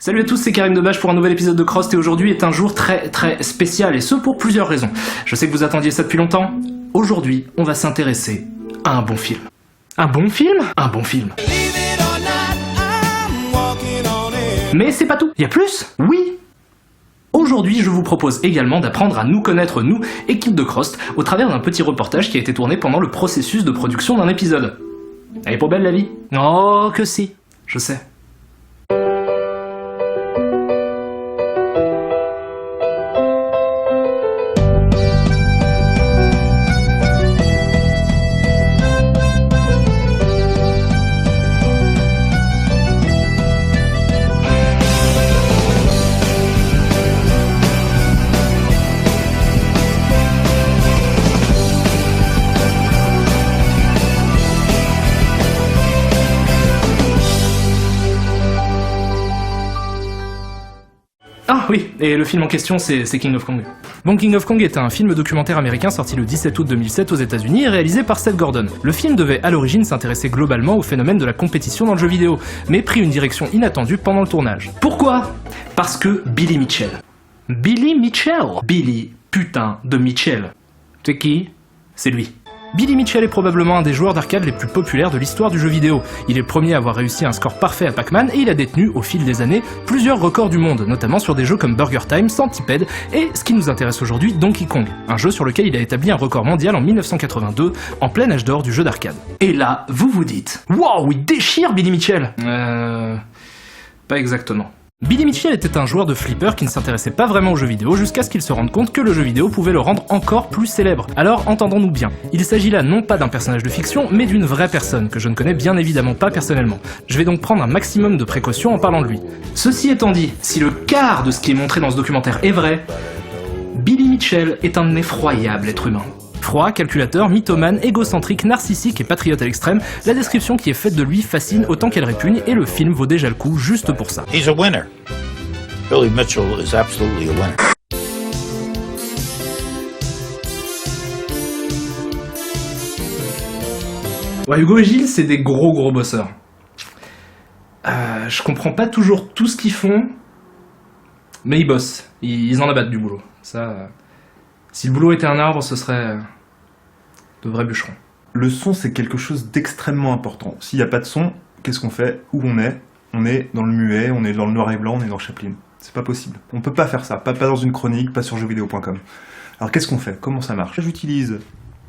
Salut à tous, c'est Karim Debache pour un nouvel épisode de Crost et aujourd'hui est un jour très spécial et ce pour plusieurs raisons. Je sais que vous attendiez ça depuis longtemps. Aujourd'hui, on va s'intéresser à un bon film. Un bon film ? Un bon film. Mais c'est pas tout, y a plus ? Oui ! Aujourd'hui, je vous propose également d'apprendre à nous connaître, nous, équipe de Crost, au travers d'un petit reportage qui a été tourné pendant le processus de production d'un épisode. Elle est pas belle la vie ? Oh que si, je sais. Ah oui, et le film en question c'est King of Kong. Bon, King of Kong est un film documentaire américain sorti le 17 août 2007 aux États-Unis et réalisé par Seth Gordon. Le film devait à l'origine s'intéresser globalement au phénomène de la compétition dans le jeu vidéo, mais prit une direction inattendue pendant le tournage. Pourquoi ? Parce que Billy Mitchell. Billy Mitchell ? Billy, putain de Mitchell. C'est qui ? C'est lui. Billy Mitchell est probablement un des joueurs d'arcade les plus populaires de l'histoire du jeu vidéo. Il est le premier à avoir réussi un score parfait à Pac-Man et il a détenu, au fil des années, plusieurs records du monde, notamment sur des jeux comme Burger Time, Centipede et, ce qui nous intéresse aujourd'hui, Donkey Kong, un jeu sur lequel il a établi un record mondial en 1982, en plein âge d'or du jeu d'arcade. Et là, vous vous dites « Wow, il déchire Billy Mitchell !» Pas exactement. Billy Mitchell était un joueur de flipper qui ne s'intéressait pas vraiment aux jeux vidéo jusqu'à ce qu'il se rende compte que le jeu vidéo pouvait le rendre encore plus célèbre. Alors, entendons-nous bien, il s'agit là non pas d'un personnage de fiction, mais d'une vraie personne, que je ne connais bien évidemment pas personnellement. Je vais donc prendre un maximum de précautions en parlant de lui. Ceci étant dit, si le quart de ce qui est montré dans ce documentaire est vrai, Billy Mitchell est un effroyable être humain. Froid, calculateur, mythomane, égocentrique, narcissique et patriote à l'extrême, la description qui est faite de lui fascine autant qu'elle répugne et le film vaut déjà le coup juste pour ça. He's a winner. Billy Mitchell is absolutely a winner. Ouais, Hugo et Gilles, c'est des gros bosseurs. Je comprends pas toujours tout ce qu'ils font, mais ils bossent. Ils en abattent du boulot. Ça, si le boulot était un arbre, ce serait de vrais bûcherons. Le son, c'est quelque chose d'extrêmement important. S'il n'y a pas de son, qu'est-ce qu'on fait ? Où on est ? On est dans le muet, on est dans le noir et blanc, on est dans Chaplin. C'est pas possible. On peut pas faire ça. Pas dans une chronique, pas sur jeuxvideo.com. Alors qu'est-ce qu'on fait ? Comment ça marche ? J'utilise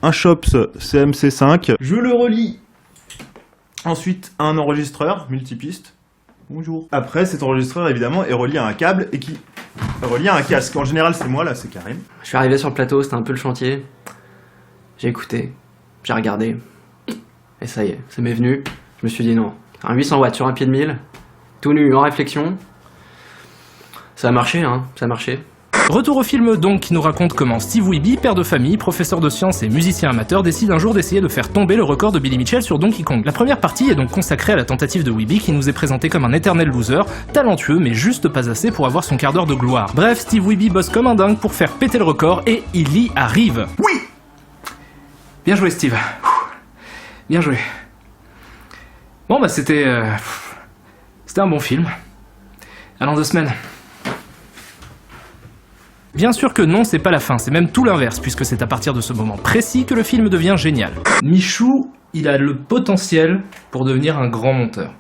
un Chops CMC5. Je le relie ensuite à un enregistreur multipiste. Bonjour. Après, cet enregistreur, évidemment, est relié à un câble et qui est relié à un casque. En général, c'est moi, là, c'est Karim. Je suis arrivé sur le plateau, c'était un peu le chantier. J'ai écouté, j'ai regardé, et ça y est, ça m'est venu. Je me suis dit non, un 800 watts sur un pied de mille, tout nu, en réflexion. Ça a marché, hein, ça a marché. Retour au film donc, qui nous raconte comment Steve Wiebe, père de famille, professeur de sciences et musicien amateur, décide un jour d'essayer de faire tomber le record de Billy Mitchell sur Donkey Kong. La première partie est donc consacrée à la tentative de Wiebe qui nous est présenté comme un éternel loser, talentueux mais juste pas assez pour avoir son quart d'heure de gloire. Bref, Steve Wiebe bosse comme un dingue pour faire péter le record et il y arrive. Oui ! Bien joué Steve. Bien joué. Bon bah c'était un bon film. À dans 2 semaines. Bien sûr que non, c'est pas la fin, c'est même tout l'inverse, puisque c'est à partir de ce moment précis que le film devient génial. Michou, il a le potentiel pour devenir un grand monteur.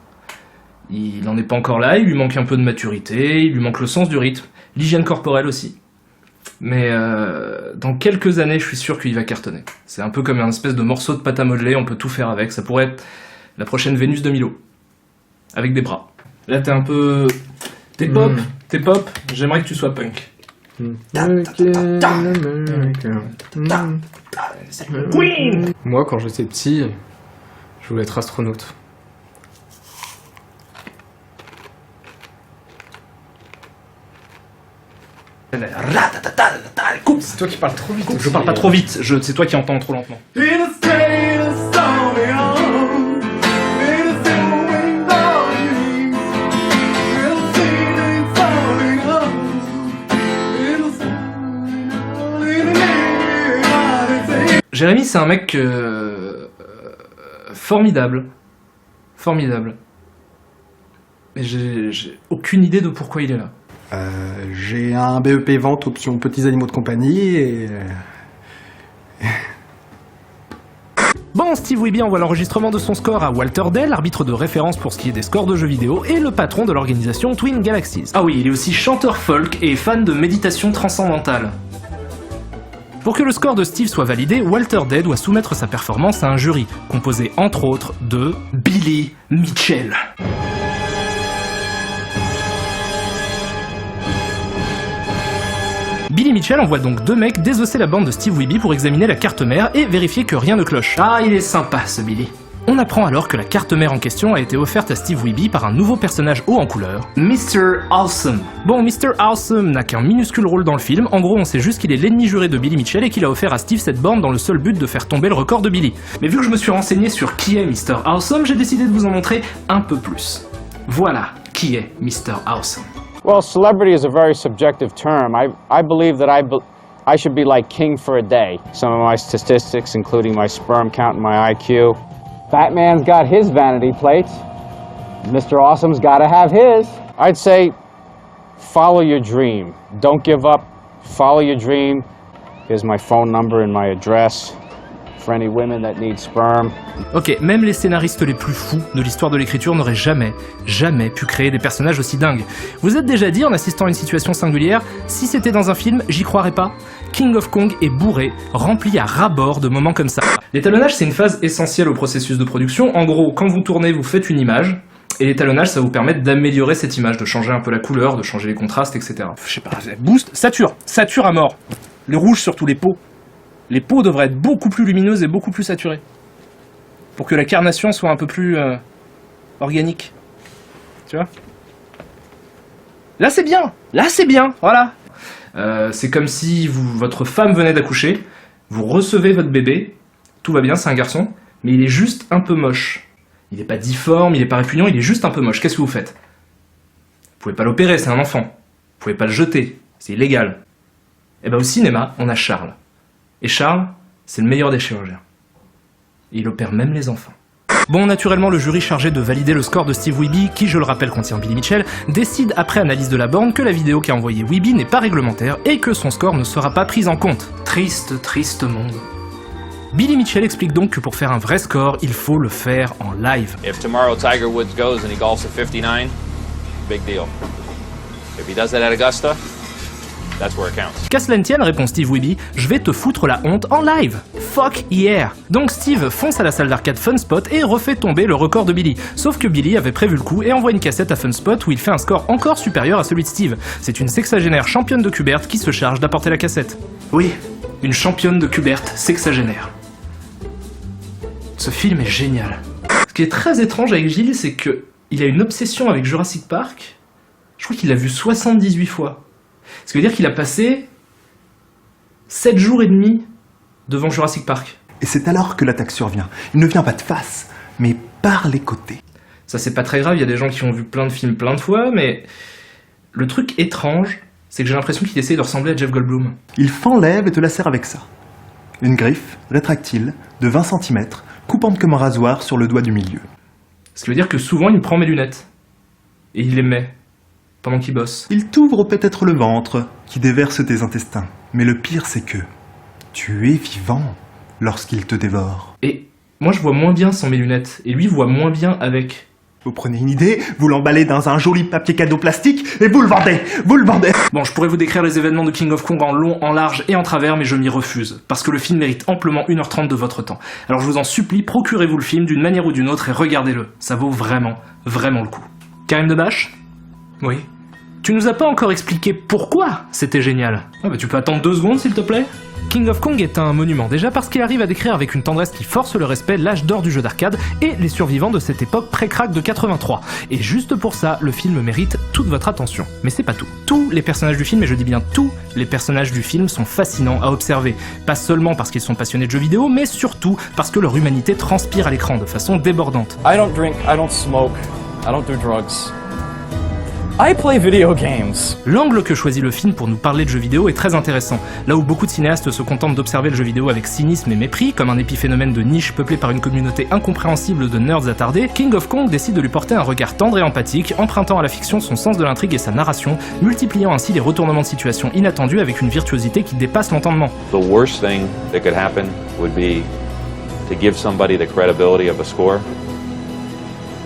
Il n'en est pas encore là, il lui manque un peu de maturité, il lui manque le sens du rythme, l'hygiène corporelle aussi. Mais dans quelques années, je suis sûr qu'il va cartonner. C'est un peu comme un espèce de morceau de pâte à modeler, on peut tout faire avec, ça pourrait être la prochaine Vénus de Milo. Avec des bras. Là t'es un peu... T'es pop, j'aimerais que tu sois punk. Moi, quand j'étais petit, je voulais être astronaute. C'est toi qui parles trop vite. Je parle pas trop vite, c'est toi qui entends trop lentement. Jérémy, c'est un mec formidable. Mais j'ai aucune idée de pourquoi il est là. J'ai un BEP vente option petits animaux de compagnie et... Bon, Steve Wiebe envoie l'enregistrement de son score à Walter Dell, arbitre de référence pour ce qui est des scores de jeux vidéo, et le patron de l'organisation Twin Galaxies. Ah oui, il est aussi chanteur folk et fan de méditation transcendantale. Pour que le score de Steve soit validé, Walter Dell doit soumettre sa performance à un jury, composé entre autres de Billy Mitchell. Billy Mitchell envoie donc 2 mecs désosser la bande de Steve Wiebe pour examiner la carte mère et vérifier que rien ne cloche. Ah, il est sympa ce Billy. On apprend alors que la carte mère en question a été offerte à Steve Wiebe par un nouveau personnage haut en couleur, Mr. Awesome. Bon, Mr. Awesome n'a qu'un minuscule rôle dans le film, en gros on sait juste qu'il est l'ennemi juré de Billy Mitchell et qu'il a offert à Steve cette borne dans le seul but de faire tomber le record de Billy. Mais vu que je me suis renseigné sur qui est Mr. Awesome, j'ai décidé de vous en montrer un peu plus. Voilà qui est Mr. Awesome. Well, celebrity is a very subjective term. I believe that I should be like king for a day. Some of my statistics, including my sperm count and my IQ. Batman's got his vanity plates. Mr. Awesome's got to have his. I'd say follow your dream. Don't give up. Follow your dream. Here's my phone number and my address for any women that need sperm. Ok, même les scénaristes les plus fous de l'histoire de l'écriture n'auraient jamais pu créer des personnages aussi dingues. Vous êtes déjà dit en assistant à une situation singulière, si c'était dans un film, j'y croirais pas. King of Kong est bourré, rempli à ras-bord de moments comme ça. L'étalonnage, c'est une phase essentielle au processus de production. En gros, quand vous tournez, vous faites une image, et l'étalonnage, ça va vous permettre d'améliorer cette image, de changer un peu la couleur, de changer les contrastes, etc. Je sais pas, boost, sature à mort. Le rouge sur tous les pots. Les pots devraient être beaucoup plus lumineuses et beaucoup plus saturées. Pour que la carnation soit un peu plus organique. Tu vois ? Là c'est bien, voilà. C'est comme si votre femme venait d'accoucher, vous recevez votre bébé, tout va bien, c'est un garçon, mais il est juste un peu moche. Il est pas difforme, il est pas répugnant, il est juste un peu moche. Qu'est-ce que vous faites ? Vous pouvez pas l'opérer, c'est un enfant. Vous pouvez pas le jeter, c'est illégal. Et ben au cinéma, on a Charles. Et Charles, c'est le meilleur des chirurgiens. Et il opère même les enfants. Bon, naturellement, le jury chargé de valider le score de Steve Wiebe, qui je le rappelle contient Billy Mitchell, décide après analyse de la borne que la vidéo qu'a envoyée Wiebe n'est pas réglementaire et que son score ne sera pas pris en compte. Triste, triste monde. Billy Mitchell explique donc que pour faire un vrai score, il faut le faire en live. If tomorrow Tiger Woods goes and he golfs at 59, big deal. If he does that at Augusta, that's where it counts. Qu'à cela ne tienne, répond Steve Wiebe, je vais te foutre la honte en live. Fuck yeah. Donc Steve fonce à la salle d'arcade Funspot et refait tomber le record de Billy. Sauf que Billy avait prévu le coup et envoie une cassette à Funspot où il fait un score encore supérieur à celui de Steve. C'est une sexagénaire championne de Kubert qui se charge d'apporter la cassette. Oui, une championne de Kubert sexagénaire. Ce film est génial. Ce qui est très étrange avec Gilles, c'est que il a une obsession avec Jurassic Park. Je crois qu'il l'a vu 78 fois. Ce qui veut dire qu'il a passé 7 jours et demi devant Jurassic Park. Et c'est alors que l'attaque survient. Il ne vient pas de face, mais par les côtés. Ça c'est pas très grave, il y a des gens qui ont vu plein de films plein de fois, mais le truc étrange, c'est que j'ai l'impression qu'il essaye de ressembler à Jeff Goldblum. Il fend-lève et te la sert avec ça. Une griffe rétractile de 20 cm, coupante comme un rasoir sur le doigt du milieu. Ce qui veut dire que souvent il prend mes lunettes. Et il les met. Pendant qu'il bosse. Il t'ouvre peut-être le ventre, qui déverse tes intestins. Mais le pire c'est que tu es vivant lorsqu'il te dévore. Et moi je vois moins bien sans mes lunettes, et lui voit moins bien avec. Vous prenez une idée, vous l'emballez dans un joli papier cadeau plastique, et vous le vendez. Bon, je pourrais vous décrire les événements de King of Kong en long, en large et en travers, mais je m'y refuse, parce que le film mérite amplement 1h30 de votre temps. Alors je vous en supplie, procurez-vous le film d'une manière ou d'une autre et regardez-le. Ça vaut vraiment, vraiment le coup. Karim Debache ? Oui. Tu nous as pas encore expliqué pourquoi c'était génial. Ah bah tu peux attendre 2 secondes s'il te plaît. King of Kong est un monument, déjà parce qu'il arrive à décrire avec une tendresse qui force le respect l'âge d'or du jeu d'arcade et les survivants de cette époque pré-crack de 83. Et juste pour ça, le film mérite toute votre attention. Mais c'est pas tout. Tous les personnages du film, et je dis bien tous les personnages du film, sont fascinants à observer. Pas seulement parce qu'ils sont passionnés de jeux vidéo, mais surtout parce que leur humanité transpire à l'écran de façon débordante. I don't drink, I don't smoke, I don't do drugs. I play video games. L'angle que choisit le film pour nous parler de jeux vidéo est très intéressant. Là où beaucoup de cinéastes se contentent d'observer le jeu vidéo avec cynisme et mépris, comme un épiphénomène de niche peuplé par une communauté incompréhensible de nerds attardés, King of Kong décide de lui porter un regard tendre et empathique, empruntant à la fiction son sens de l'intrigue et sa narration, multipliant ainsi les retournements de situation inattendus avec une virtuosité qui dépasse l'entendement. The worst thing that could happen would be to give somebody the credibility of a score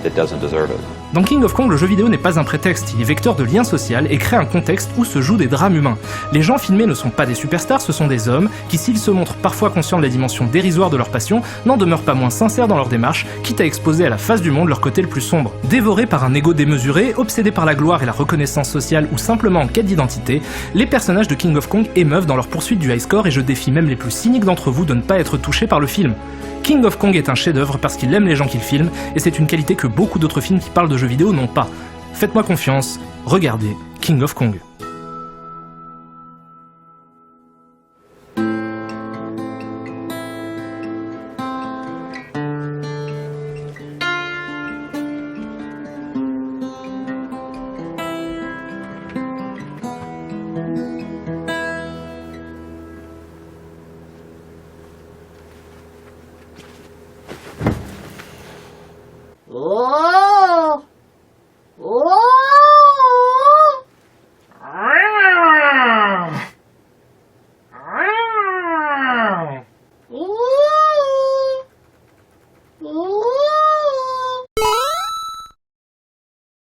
that doesn't deserve it. Dans King of Kong, le jeu vidéo n'est pas un prétexte, il est vecteur de lien social et crée un contexte où se jouent des drames humains. Les gens filmés ne sont pas des superstars, ce sont des hommes qui, s'ils se montrent parfois conscients de la dimension dérisoire de leur passion, n'en demeurent pas moins sincères dans leur démarche, quitte à exposer à la face du monde leur côté le plus sombre. Dévorés par un ego démesuré, obsédés par la gloire et la reconnaissance sociale ou simplement en quête d'identité, les personnages de King of Kong émeuvent dans leur poursuite du high score et je défie même les plus cyniques d'entre vous de ne pas être touchés par le film. King of Kong est un chef-d'œuvre parce qu'il aime les gens qu'il filme, et c'est une qualité que beaucoup d'autres films qui parlent de jeux vidéo n'ont pas. Faites-moi confiance, regardez King of Kong.